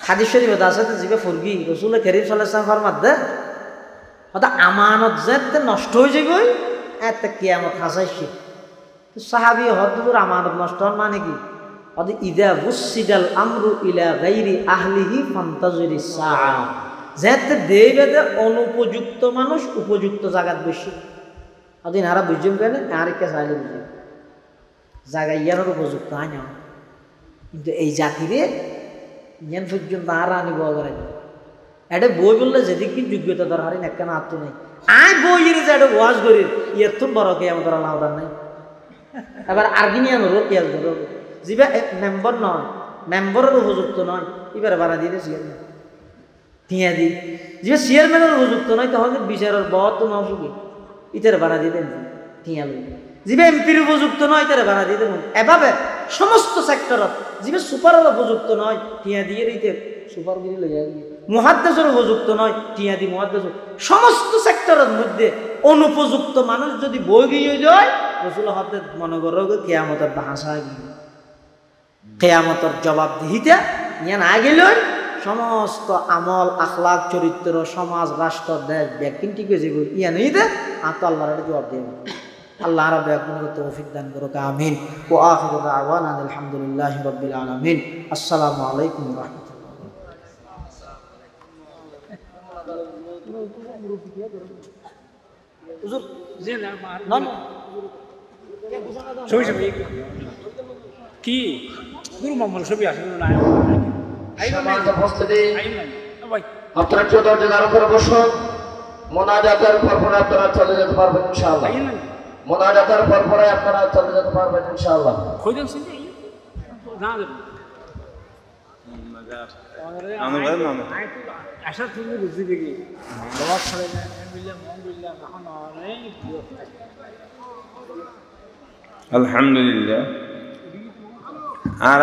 হাদিস শরীফ আছে তো জিবে ফরগি রাসূল করিম সাল্লাল্লাহু আলাইহি ওয়াসাল্লাম ফরমাত দে ওটা আমানত যেতে নষ্ট হয়ে যাবে এত কিয়ামত হাসাইছে তো সাহাবী হদুর আমানত নষ্ট মানে কি ওদি ইদা বুসিদাল আমরু ইলা গায়রি আহলিহি ফান্তাজিরিস সাআ যেতে দেবে অনুপযুক্ত মানুষ উপযুক্ত জায়গাত বসে ওদিন আরা বুঝুম কেন আর কে চাইলে বুঝি জায়গা ইয়ানোর উপযুক্ত হয় না কিন্তু এই জাতিরে ইয়ান পর্যন্ত আর আনিব করে এটা বই বললে যেদিকে যোগ্যতা দরকার একখানা আত্ম নেই আই বইয়ের যে এটা ওয়াজ করি ইয়ার তো বড় কে আমাদের আলাদা নাই এবার আর্গিনিয়ানোরও কেয়াল ধরো যেবা মেম্বার নয় মেম্বারের উপযুক্ত নয় এবারে বাড়া দিয়ে দিয়েছি টিয়া দি যে চেয়ারম্যানের উপযুক্ত নয় তখন বিচারের বহুত নসুকি ইটার বাড়া দিয়ে দেন টিয়া লোক যিবে এমপির উপযুক্ত নয় তারা বানা দিতে এভাবে সমস্ত সেক্টরত যিবে সুপারের উপযুক্ত নয় টিয়া দিয়ে দিতে সুপার গিরি লেগে মুহাদ্দিসের উপযুক্ত নয় টিয়া দি মুহাদ্দিস সমস্ত সেক্টরের মধ্যে অনুপযুক্ত মানুষ যদি বই গিয়ে যায় রাসূল হাতে মনে করো কিয়ামতের ভাষা গিয়ে কিয়ামতের জবাব দিতে ইয়া না গেলেই সমস্ত আমল আখলাক চরিত্র সমাজ রাষ্ট্র দেশ ব্যক্তি ঠিক হয়ে যাবে ইয়া নেই দে আর তো আল্লাহর জবাব দেবে আল্লাহ রাব্বুল আলামিন তৌফিক দান করুক আমিন ওয়া আখিরু দাওয়ানা আলহামদুলিল্লাহি রাব্বিল আলামিন আসসালামু আলাইকুম ওয়া রাহমাতুল্লাহ হুজুর জেনা মার নন ছবি কি গুরু মোহাম্মদ ছবি আসলে না সম্মানিত উপস্থিতি আপনারা কেউ দরজার উপরে বসুন মোনাজাতের পরপরে আপনারা চলে যেতে পারবেন ইনশাআল্লাহ মোনাজাতের পরপরে আপনারা চলে যেতে পারবেন ইনশাআল্লাহ আলহামদুলিল্লাহ। আর